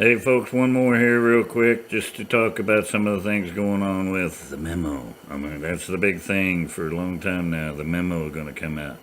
Hey folks, one more here real quick just to talk about some of the things going on with the memo. I mean, that's the big thing for a long time now. The memo is going to come out.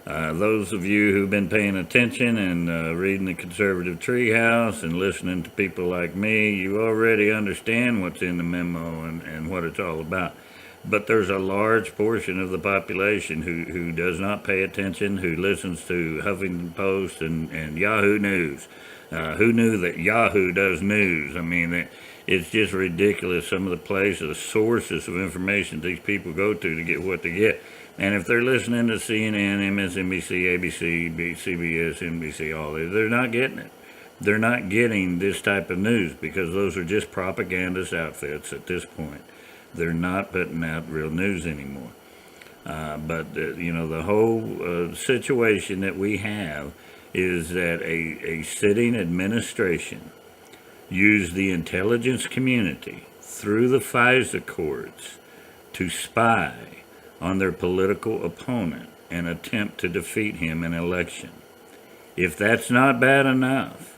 Those of you who've been paying attention and reading the conservative treehouse and listening to people like me, you already understand what's in the memo and what it's all about. But there's a large portion of the population who does not pay attention, who listens to Huffington Post and Yahoo News. Who knew that Yahoo does news? I mean, it's just ridiculous some of the places, the sources of information these people go to get what they get. And if they're listening to CNN, MSNBC, ABC, CBS, NBC, all this, they're not getting it. They're not getting this type of news because those are just propagandist outfits at this point. They're not putting out real news anymore. But the whole situation that we have is that a sitting administration used the intelligence community through the FISA courts to spy on their political opponent and attempt to defeat him in an election. If that's not bad enough,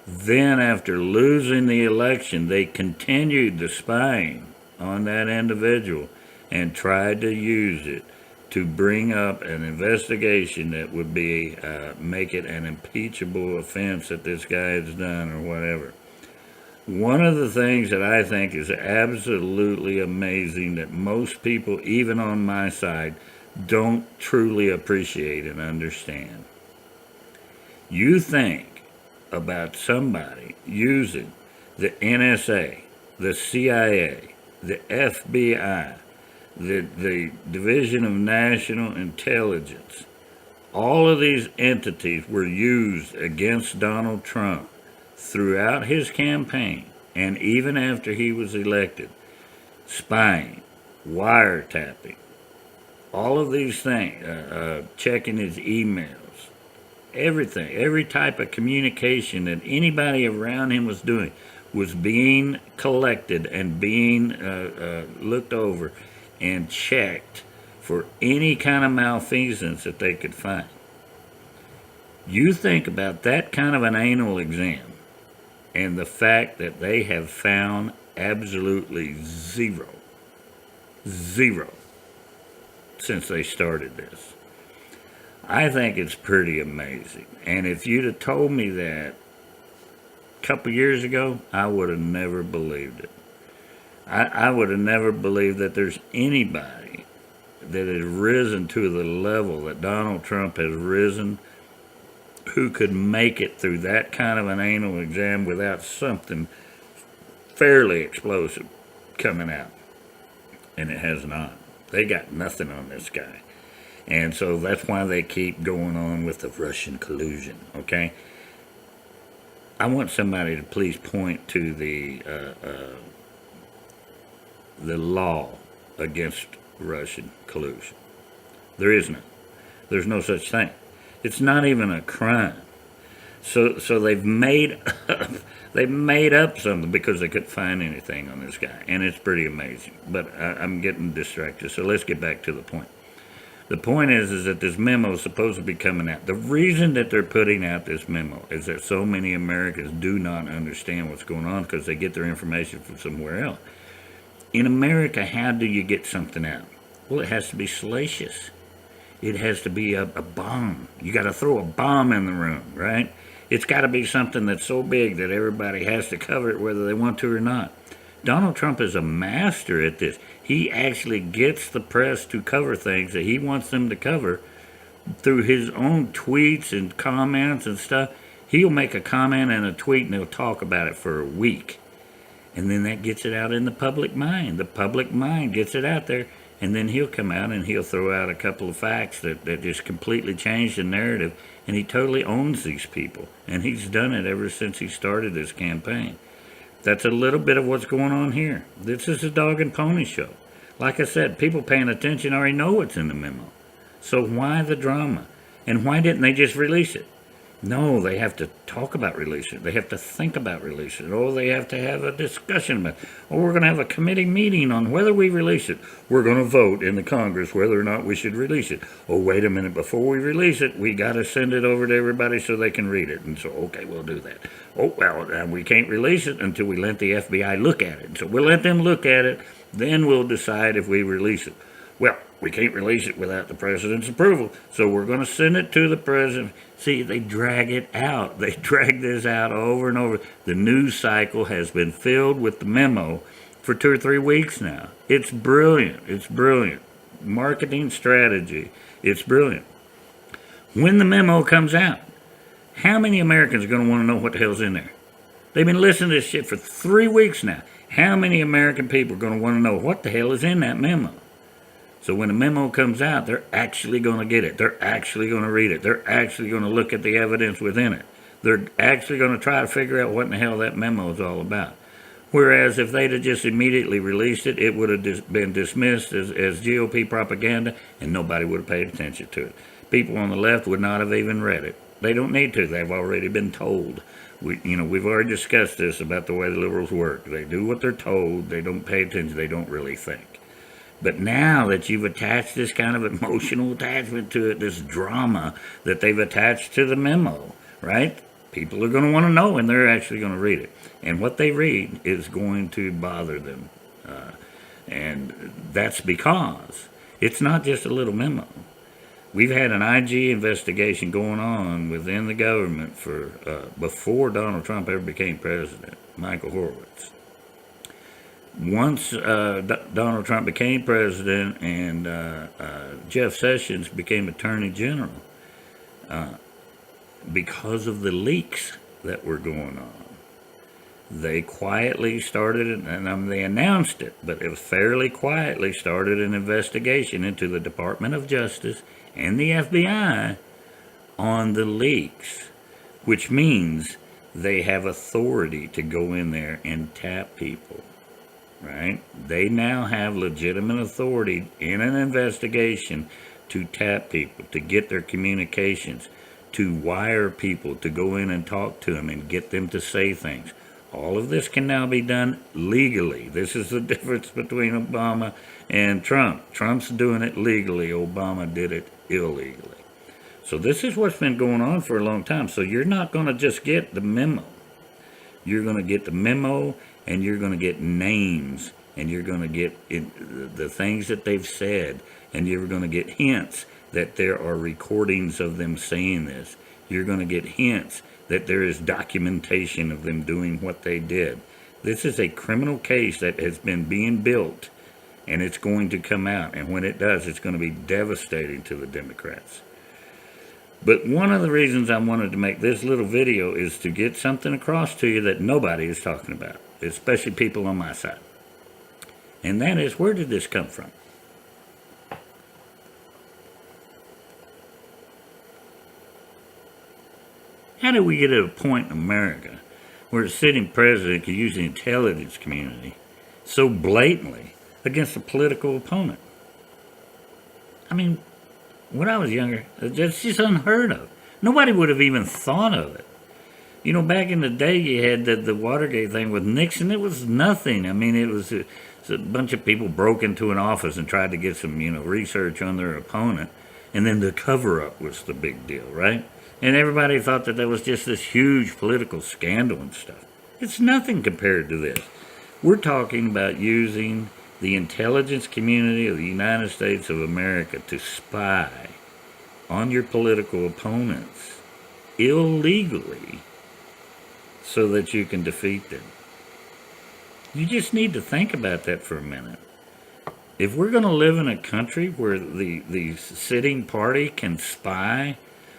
then after losing the election, they continued the spying on that individual and tried to use it to bring up an investigation that would be make it an impeachable offense that this guy has done or whatever. One of the things that I think is absolutely amazing that most people, even on my side, don't truly appreciate and understand. You think about somebody using the NSA, the CIA, the FBI, the Division of National Intelligence. All of these entities were used against Donald Trump throughout his campaign and even after he was elected. Spying, wiretapping, all of these things, checking his emails, everything, every type of communication that anybody around him was doing was being collected and being looked over and checked for any kind of malfeasance that they could find. You think about that kind of an anal exam and the fact that they have found absolutely zero since they started this. I think it's pretty amazing. And if you'd have told me that a couple years ago, I would have never believed it. I would have never believed that there's anybody that has risen to the level that Donald Trump has risen who could make it through that kind of an anal exam without something fairly explosive coming out. And it has not. They got nothing on this guy. And so that's why they keep going on with the Russian collusion, okay? I want somebody to please point to the law against Russian collusion. There is none. There's no such thing. It's not even a crime. So they've made up something because they couldn't find anything on this guy, and it's pretty amazing. But I'm getting distracted, so let's get back to the point. The point is that this memo is supposed to be coming out. The reason that they're putting out this memo is that so many Americans do not understand what's going on because they get their information from somewhere else. In America, how do you get something out? Well, it has to be salacious. It has to be a bomb. You got to throw a bomb in the room, right? It's got to be something that's so big that everybody has to cover it whether they want to or not. Donald Trump is a master at this. He actually gets the press to cover things that he wants them to cover through his own tweets and comments and stuff. He'll make a comment and a tweet and he'll talk about it for a week. And then that gets it out in the public mind. The public mind gets it out there. And then he'll come out and he'll throw out a couple of facts that just completely change the narrative. And he totally owns these people. And he's done it ever since he started this campaign. That's a little bit of what's going on here. This is a dog and pony show. Like I said, people paying attention already know what's in the memo. So why the drama? And why didn't they just release it? No, they have to talk about releasing it. They have to think about releasing it. Or they have to have a discussion about it. Or we're going to have a committee meeting on whether we release it. We're going to vote in the Congress whether or not we should release it. Oh, wait a minute. Before we release it, we got to send it over to everybody so they can read it. And so, okay, we'll do that. Oh, well, we can't release it until we let the FBI look at it. And so we'll let them look at it. Then we'll decide if we release it. Well, we can't release it without the president's approval, so we're going to send it to the president. See, they drag it out. They drag this out over and over. The news cycle has been filled with the memo for 2 or 3 weeks now. It's brilliant. It's brilliant. Marketing strategy. It's brilliant. When the memo comes out, how many Americans are going to want to know what the hell's in there? They've been listening to this shit for 3 weeks now. How many American people are going to want to know what the hell is in that memo? So when the memo comes out, they're actually going to get it. They're actually going to read it. They're actually going to look at the evidence within it. They're actually going to try to figure out what in the hell that memo is all about. Whereas if they'd have just immediately released it, it would have been dismissed as GOP propaganda, and nobody would have paid attention to it. People on the left would not have even read it. They don't need to. They've already been told. We've already discussed this about the way the liberals work. They do what they're told. They don't pay attention. They don't really think. But now that you've attached this kind of emotional attachment to it, this drama that they've attached to the memo, right? People are going to want to know, and they're actually going to read it. And what they read is going to bother them. And that's because it's not just a little memo. We've had an IG investigation going on within the government for before Donald Trump ever became president, Michael Horowitz. Once Donald Trump became president and Jeff Sessions became Attorney General, because of the leaks that were going on, they quietly started, and they announced it, but it was fairly quietly started an investigation into the Department of Justice and the FBI on the leaks, which means they have authority to go in there and tap people. Right? They now have legitimate authority in an investigation to tap people, to get their communications, to wire people, to go in and talk to them and get them to say things. All of this can now be done legally. This is the difference between Obama and Trump. Trump's doing it legally. Obama did it illegally. So this is what's been going on for a long time. So you're not going to just get the memo. You're going to get the memo, and you're going to get names, and you're going to get the things that they've said, and you're going to get hints that there are recordings of them saying this. You're going to get hints that there is documentation of them doing what they did. This is a criminal case that has been being built, and it's going to come out. And when it does, it's going to be devastating to the Democrats. But one of the reasons I wanted to make this little video is to get something across to you that nobody is talking about, especially people on my side. And that is, where did this come from? How did we get to a point in America where a sitting president could use the intelligence community so blatantly against a political opponent? I mean, when I was younger, that's just unheard of. Nobody would have even thought of it. You know, back in the day, you had the Watergate thing with Nixon. It was nothing. I mean, it was a bunch of people broke into an office and tried to get some, research on their opponent. And then the cover-up was the big deal, right? And everybody thought that was just this huge political scandal and stuff. It's nothing compared to this. We're talking about using the intelligence community of the United States of America to spy on your political opponents illegally so that you can defeat them. You just need to think about that for a minute. If we're going to live in a country where the sitting party can spy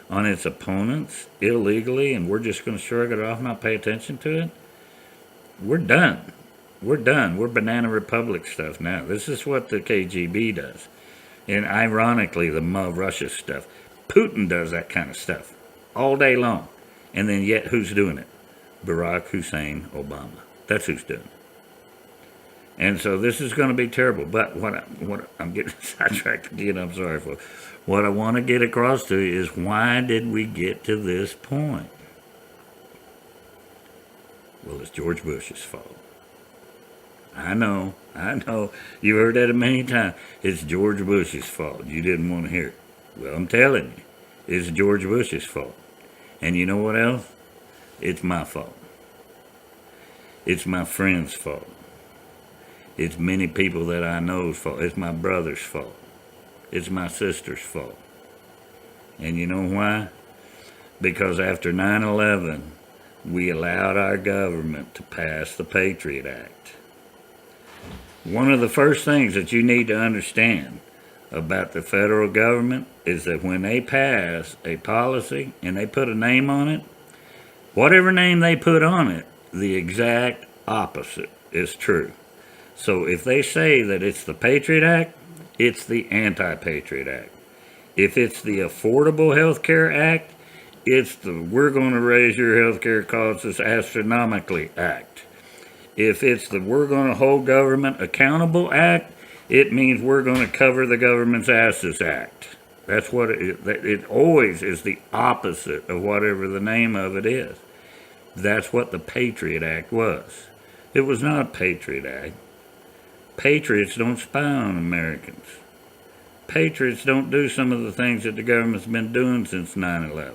on its opponents illegally and we're just going to shrug it off and not pay attention to it, we're done. We're done. We're Banana Republic stuff now. This is what the KGB does. And ironically, the Russia stuff. Putin does that kind of stuff all day long. And then yet, who's doing it? Barack Hussein Obama. That's who's doing it. And so this is going to be terrible. But what I'm getting sidetracked again, I'm sorry for. What I want to get across to you is, why did we get to this point? Well, it's George Bush's fault. I know. You've heard that many times. It's George Bush's fault. You didn't want to hear it. Well, I'm telling you, it's George Bush's fault. And you know what else? It's my fault. It's my friend's fault. It's many people that I know's fault. It's my brother's fault. It's my sister's fault. And you know why? Because after 9/11, we allowed our government to pass the Patriot Act. One of the first things that you need to understand about the federal government is that when they pass a policy and they put a name on it, whatever name they put on it, the exact opposite is true. So if they say that it's the Patriot Act, it's the Anti-Patriot Act. If it's the Affordable Health Care Act, it's the We're going to raise your health care costs astronomically Act. If it's the We're going to hold government accountable Act, it means we're going to cover the government's asses Act. That's what it always is, the opposite of whatever the name of it is. That's what the Patriot Act was. It was not a Patriot Act. Patriots don't spy on Americans. Patriots don't do some of the things that the government's been doing since 9/11.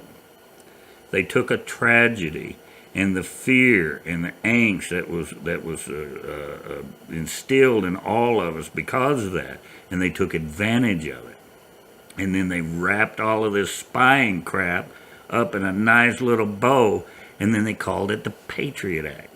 They took a tragedy and the fear and the angst that was instilled in all of us because of that, and they took advantage of it. And then they wrapped all of this spying crap up in a nice little bow, and then they called it the Patriot Act.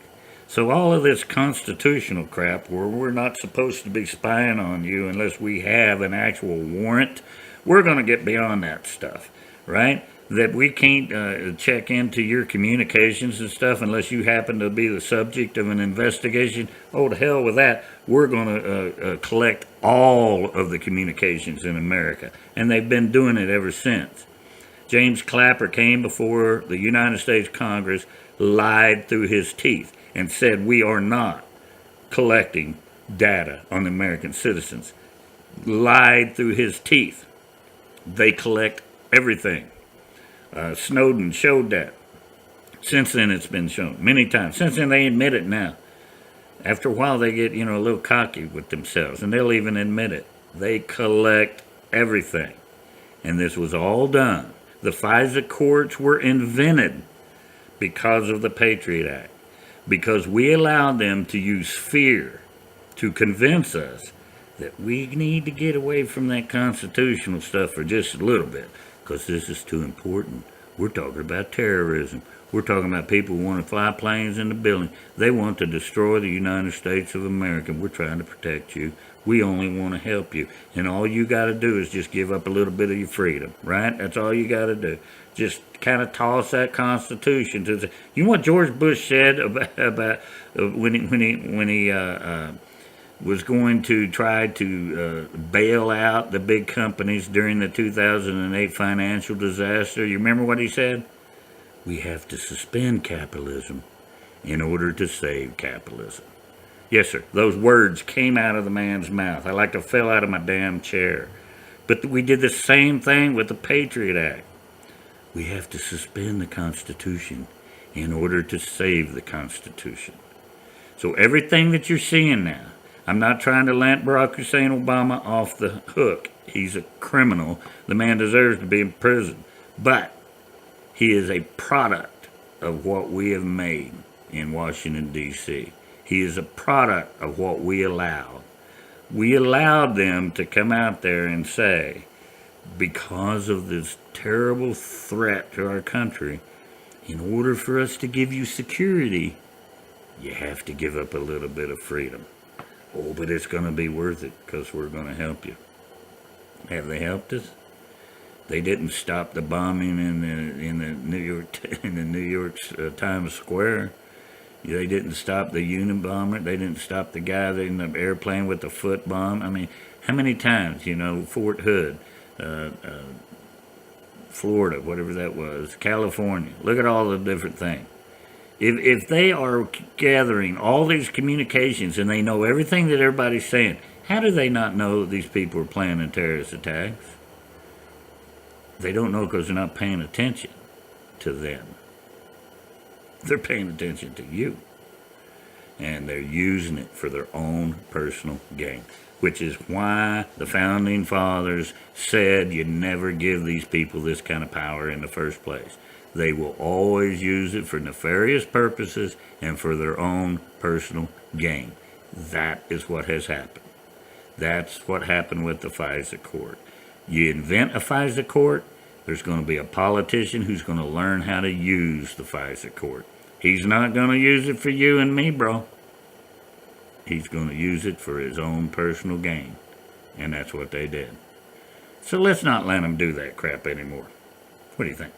So all of this constitutional crap where we're not supposed to be spying on you unless we have an actual warrant, we're going to get beyond that stuff, right? That we can't check into your communications and stuff unless you happen to be the subject of an investigation. Oh, to hell with that. We're going to collect all of the communications in America. And they've been doing it ever since. James Clapper came before the United States Congress, lied through his teeth, and said we are not collecting data on the American citizens. Lied through his teeth. They collect everything. Snowden showed that. Since then, it's been shown many times. Since then, they admit it now. After a while, they get, a little cocky with themselves, and they'll even admit it. They collect everything. And this was all done. The FISA courts were invented because of the Patriot Act, because we allowed them to use fear to convince us that we need to get away from that constitutional stuff for just a little bit, because this is too important. We're talking about terrorism. We're talking about people who want to fly planes in the building. They want to destroy the United States of America. We're trying to protect you. We only want to help you. And all you got to do is just give up a little bit of your freedom, right? That's all you got to do. Just kind of toss that Constitution to the... You know what George Bush said about when he was going to try to bail out the big companies during the 2008 financial disaster? You remember what he said? We have to suspend capitalism in order to save capitalism. Yes, sir. Those words came out of the man's mouth. I like to fell out of my damn chair. But we did the same thing with the Patriot Act. We have to suspend the Constitution in order to save the Constitution. So everything that you're seeing now, I'm not trying to let Barack Hussein Obama off the hook. He's a criminal. The man deserves to be in prison. But he is a product of what we have made in Washington, D.C. He is a product of what we allowed. We allowed them to come out there and say, because of this terrible threat to our country, in order for us to give you security, you have to give up a little bit of freedom. Oh, but it's going to be worth it because we're going to help you. Have they helped us? They didn't stop the bombing in the New York Times Square. They didn't stop the Unabomber. They didn't stop the guy in the airplane with the foot bomb. I mean, how many times, Fort Hood, Florida, whatever that was, California. Look at all the different things. If they are gathering all these communications and they know everything that everybody's saying, how do they not know that these people are planning terrorist attacks? They don't know because they're not paying attention to them. They're paying attention to you. And they're using it for their own personal gain, which is why the founding fathers said you never give these people this kind of power in the first place. They will always use it for nefarious purposes and for their own personal gain. That is what has happened. That's what happened with the FISA court. You invent a FISA court, there's going to be a politician who's going to learn how to use the FISA court. He's not going to use it for you and me, bro. He's going to use it for his own personal gain. And that's what they did. So let's not let him do that crap anymore. What do you think?